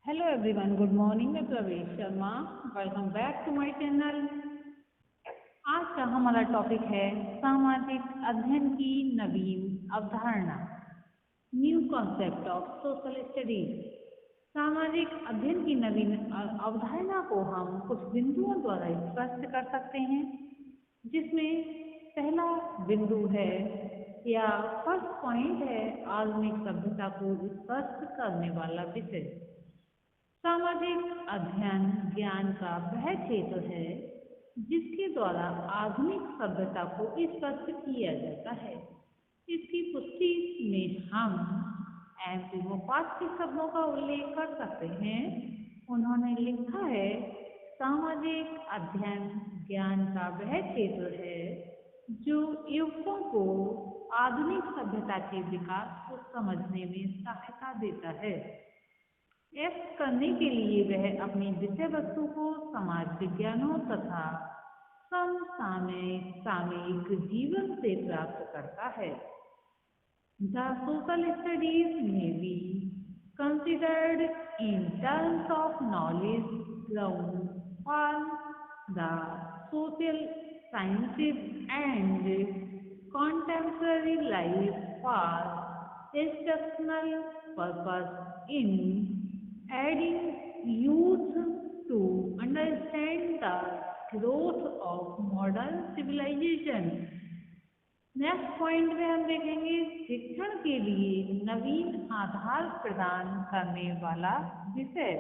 Hello everyone, good morning. मैं Pravesh Sharma. Welcome back to my channel. आज का हमारा टॉपिक है सामाजिक अध्ययन की नवीन अवधारणा. New concept of social studies. सामाजिक अध्ययन की नवीन अवधारणा को हम कुछ बिंदुओं द्वारा स्पष्ट कर सकते हैं, जिसमें पहला बिंदु है या फर्स्ट पॉइंट है आधुनिक सभ्यता को स्पष्ट करने वाला विषय. सामाजिक अध्ययन ज्ञान का वह क्षेत्र है जिसके द्वारा आधुनिक सभ्यता को स्पष्ट किया जाता है. इसकी पुष्टि में हम एंटिमोपास के शब्दों का उल्लेख कर सकते हैं. उन्होंने लिखा है, सामाजिक अध्ययन ज्ञान का वह क्षेत्र है जो युवकों को आधुनिक सभ्यता के विकास को समझने में सहायता देता है. ऐसा करने के लिए वह अपनी विषय वस्तु को समाज विज्ञानों तथा समसामयिक जीवन से प्राप्त करता है. The social studies may be considered in terms of knowledge ground for the social sciences and contemporary life for instructional purpose in aiding youth to understand the growth of modern civilization. Next point में हम देखेंगे शिक्षण के लिए नवीन आधार प्रदान करने वाला विषय.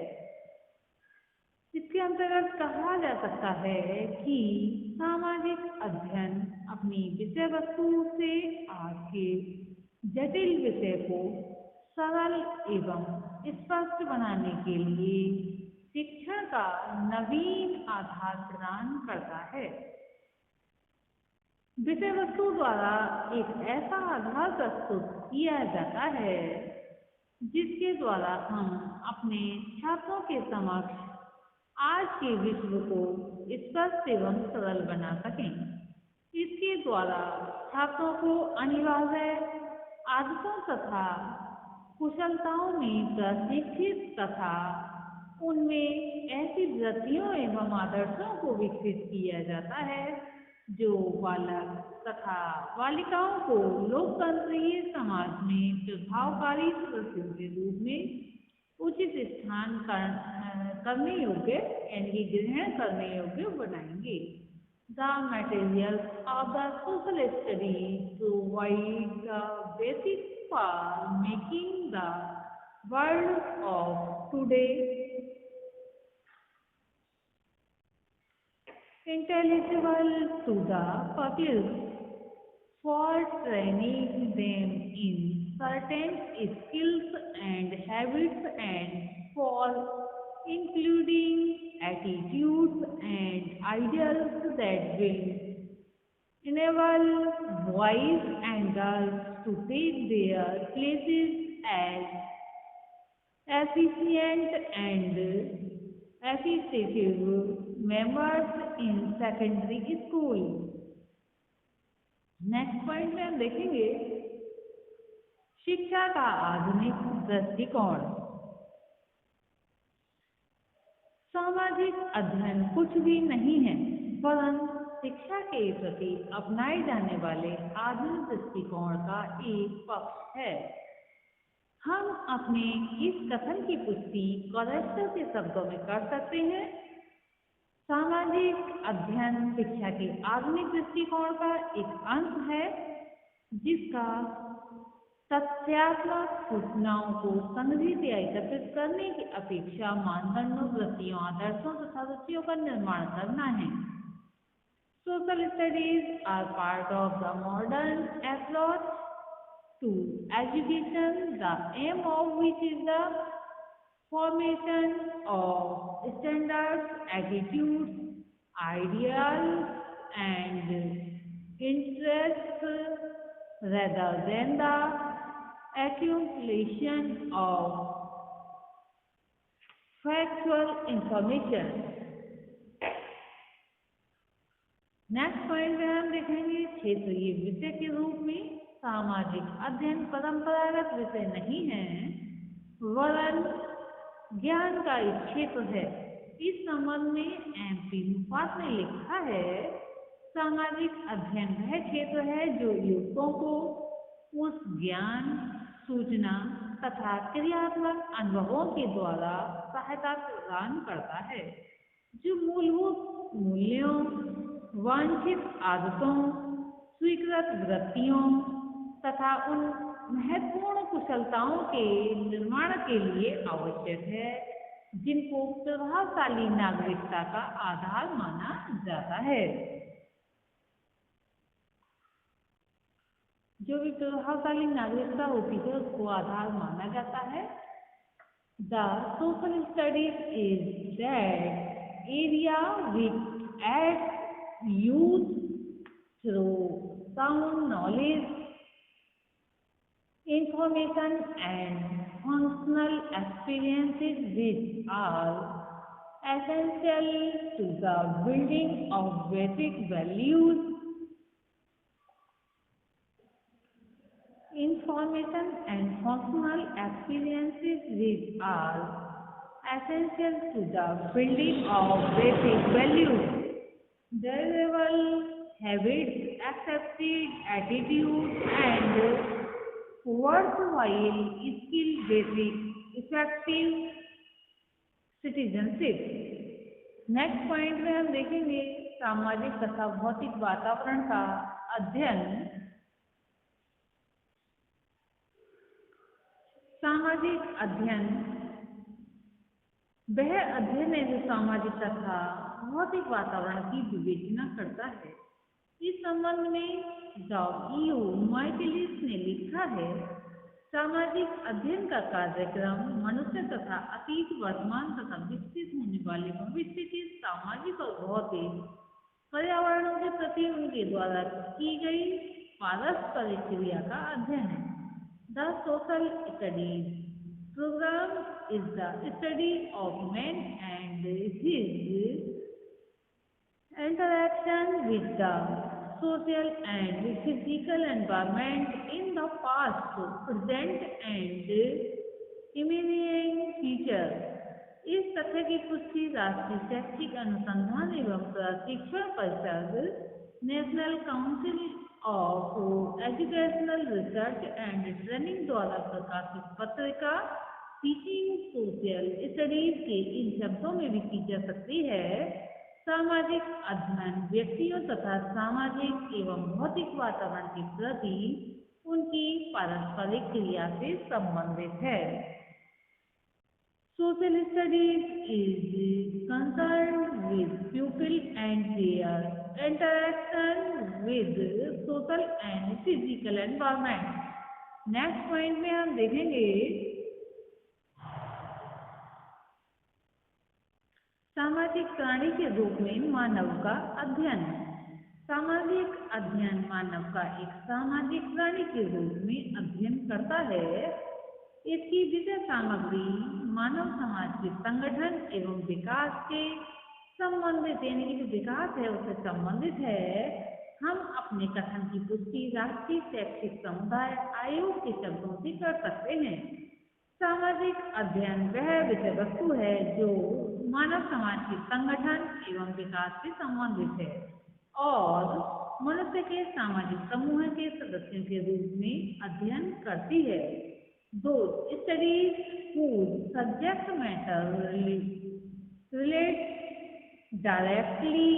इसके अंतर्गत कहा जा सकता है कि सामाजिक अध्ययन अपनी विषय वस्तु से आज के जटिल विषय को सरल एवं स्पष्ट बनाने के लिए शिक्षण का नवीन आधार प्रदान करता है. विषय वस्तु द्वारा एक ऐसा आधार प्रस्तुत किया जाता है जिसके द्वारा हम अपने छात्रों के समक्ष आज के विश्व को स्पष्ट एवं सरल बना सकें. इसके द्वारा छात्रों को अनिवार्य आदतों तथा कुशलताओं में प्रशिक्षित तथा उनमें ऐसी वृत्तियों एवं आदर्शों को विकसित किया जाता है जो बालक तथा बालिकाओं को लोकतंत्रीय समाज में प्रभावकारी सदस्यों के रूप में उचित स्थान करने योग्य यानी ग्रहण करने योग्य बनाएंगे. The materials of the social studies provide the basis for making the world of today intelligible to the public, for training them in certain skills and habits and for including attitudes and ideals that will enable boys and girls to take their places as efficient and effective members in secondary school. Next point में हम देखेंगे शिक्षा का आधुनिक दृष्टिकोण. सामाजिक अध्ययन कुछ भी नहीं है वरन शिक्षा के प्रति अपनाए जाने वाले आधुनिक दृष्टिकोण का एक पक्ष है. हम अपने इस कथन की पुष्टि कॉलेस्टर के शब्दों में कर सकते हैं, सामाजिक अध्ययन शिक्षा के आधुनिक दृष्टिकोण का एक अंश है जिसका तथ्यात्मक सूचनाओं को संग्रहित या एकत्रित करने की अपेक्षा मानदंडों, वृत्तियों, आदर्शों तथा रुचियों का निर्माण करना है. Social studies are part of the modern approach to education, the aim of which is the formation of standards, attitudes, ideals and interests rather than the accumulation of factual information. Next point में हम देखेंगे क्षेत्रीय विषय के रूप में सामाजिक अध्ययन परंपरागत विषय नहीं है वरन ज्ञान का एक क्षेत्र है। इस संबंध में MP मुफात ने लिखा है, सामाजिक अध्ययन वह क्षेत्र है जो युवकों को उस ज्ञान, सूचना तथा क्रियात्मक अनुभवों के द्वारा सहायता प्रदान करता है जो मूलभूत मूल्यों, वांछित आदतों, स्वीकृत वृत्तियों तथा उन महत्वपूर्ण कुशलताओं के निर्माण के लिए आवश्यक है जिनको प्रभावशाली नागरिकता का आधार माना जाता है। जो भी प्रभावशाली नागरिकता होती है उसको आधार माना जाता है। The social studies is that area which at youth through sound knowledge, information and functional experiences which are essential to the building of basic values, information and functional experiences which are essential to the building of basic values, desirable habits, accepted attitude and worthwhile skill basic effective citizenship. Next point में हम देखेंगे सामाजिक तथा भौतिक वातावरण का अध्ययन। सामाजिक अध्ययन वह अध्ययन है जो सामाजिक तथा भौतिक वातावरण की विवेचना करता है। इस संबंध में डॉ. माइकलिस ने लिखा है, सामाजिक अध्ययन का कार्यक्रम मनुष्य तथा अतीत, वर्तमान तथा विकसित होने वाले भविष्य के सामाजिक और भौतिक पर्यावरणों के प्रति उनके द्वारा की गई पारस्परिक क्रिया का अध्ययन है। The social studies programme is the study of man and his interaction with the social and physical environment in the past, present and immediate future। इस तथ्य की पुष्टि राष्ट्रीय शैक्षिक अनुसंधान एवं प्रशिक्षण परिषद, national council of educational research and training द्वारा प्रकाशित पत्रिका टीचिंग सोशल स्टडीज के इन शब्दों में भी की जा सकती है। सामाजिक अध्ययन व्यक्तियों तथा सामाजिक एवं भौतिक वातावरण के प्रति उनकी पारस्परिक क्रिया से संबंधित है। Social studies is concern with people and there interaction with social and physical environment. Next point में हम देखेंगे सामाजिक प्राणी के रूप में मानव का अध्ययन। सामाजिक अध्ययन मानव का एक सामाजिक प्राणी के रूप में अध्ययन करता है। इसकी विषय सामग्री मानव समाज के संगठन एवं विकास के संबंधित, यानी कि जो विकास है उससे संबंधित है। हम अपने कथन की पुष्टि राष्ट्रीय शैक्षिक समुदाय आयोग के शब्दों से कर सकते हैं। सामाजिक अध्ययन वह विषय वस्तु है जो मानव समाज के संगठन एवं विकास से संबंधित है और मनुष्य के सामाजिक समूह के सदस्यों के रूप में अध्ययन करती है। दो studies whose subject matter relates directly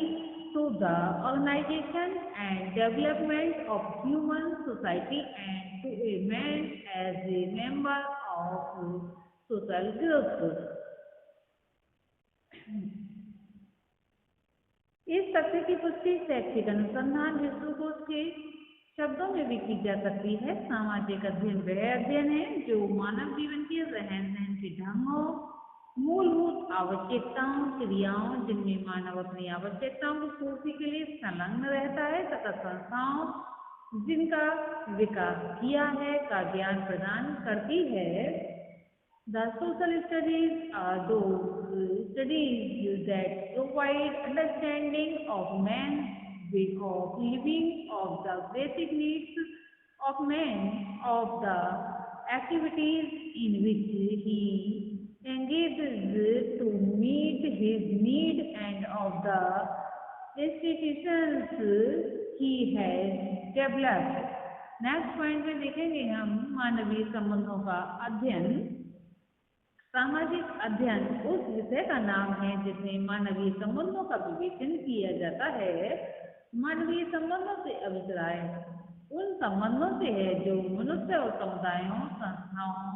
to the organization and development of human society and to a man as a member of social groups। इस तथ्य की पुष्टि शैक्षिक अनुसंधान विश्वकोश के शब्दों में भी की जा सकती है। सामाजिक अध्ययन वह अध्ययन है जो मानव जीवन के रहन सहन के ढंगों, मूलभूत आवश्यकताओं, क्रियाओं जिनमें मानव अपनी आवश्यकताओं की पूर्ति के लिए संलग्न रहता है तथा संस्थाओं जिनका विकास किया है का ज्ञान प्रदान करती है। The social studies are those studies that provide understanding of man, of living, of the basic needs of man, of the activities in which he engaged his need and of the institutions he has developed. Next point में देखेंगे हम मानवीय संबंधों का अध्ययन। सामाजिक अध्ययन उस विषय का नाम है जिसमें मानवीय संबंधों का विवेचन किया जाता है। मानवीय संबंधों से अभिप्राय उन संबंधों से है जो मनुष्य और समुदायों, संस्थाओं,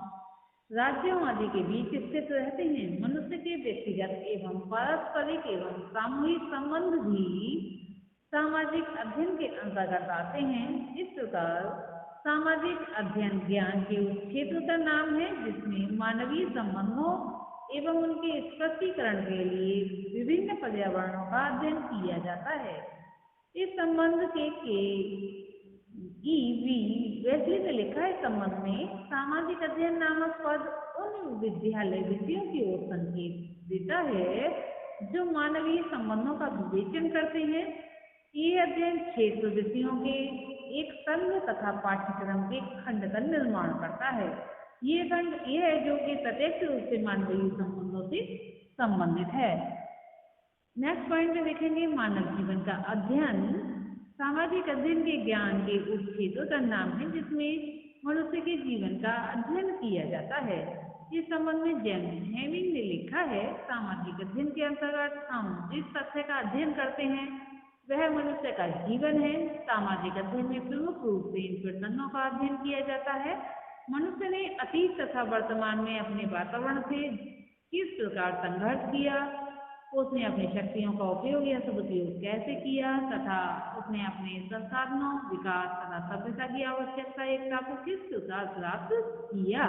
राज्यों आदि के बीच स्थित रहते हैं। मनुष्य के व्यक्तिगत एवं पारस्परिक एवं सामूहिक संबंध भी सामाजिक अध्ययन के अंतर्गत आते हैं। इस प्रकार सामाजिक अध्ययन ज्ञान के उस क्षेत्र का नाम है जिसमें मानवीय संबंधों एवं उनके स्पष्टीकरण के लिए विभिन्न पर्यावरणों का अध्ययन किया जाता है। इस संबंध के E.V. वेस्ली ने लिखा है, संबंध में सामाजिक अध्ययन नामक पद उन विद्यालय विषयों की ओर संकेत देता है जो मानवीय संबंधों का विवेचन करते हैं। ये अध्ययन क्षेत्र विषयों के एक संघ तथा पाठ्यक्रम के खंड का निर्माण करता है। ये खंड यह है जो कि प्रत्यक्ष रूप से मानवीय संबंधों से संबंधित है। नेक्स्ट पॉइंट में देखेंगे मानव जीवन का अध्ययन। सामाजिक अध्ययन के ज्ञान के उस क्षेत्र का नाम है जिसमें मनुष्य के जीवन का अध्ययन किया जाता है। इस संबंध में जेम्स हेमिंग ने लिखा है, सामाजिक अध्ययन के अंतर्गत हम जिस तथ्य का अध्ययन करते हैं वह मनुष्य का जीवन है। सामाजिक अध्ययन में प्रमुख रूप से इन प्रसंगों का अध्ययन किया जाता है। मनुष्य ने अतीत तथा वर्तमान में अपने वातावरण से किस प्रकार संघर्ष किया, उसने अपनी शक्तियों का उपयोग या सदुपयोग कैसे किया तथा उसने अपने संसाधनों, विकास तथा सभ्यता की आवश्यकता एकता को किस प्रकार प्राप्त किया।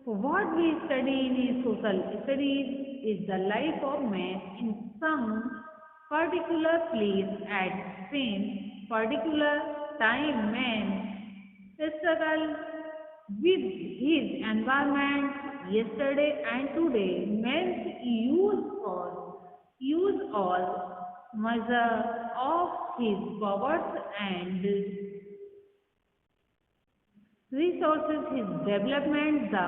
What we study in social studies is the life of man in some particular place at same particular time. Man struggle with his environment yesterday and today. Man use all measure of his powers and resources his development, the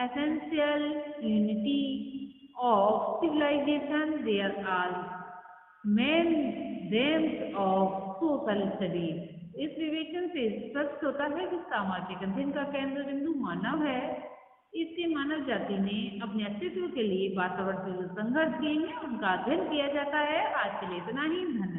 essential unity of civilization. There are main themes of social studies. इस विवेचन से स्पष्ट होता है कि सामाजिक अध्ययन का केंद्र बिंदु मानव है। इससे मानव जाति ने अपने अस्तित्व के लिए वातावरण से जो संघर्ष किए हैं उनका अध्ययन किया जाता है। आज के लिए इतना ही। धन्यवाद।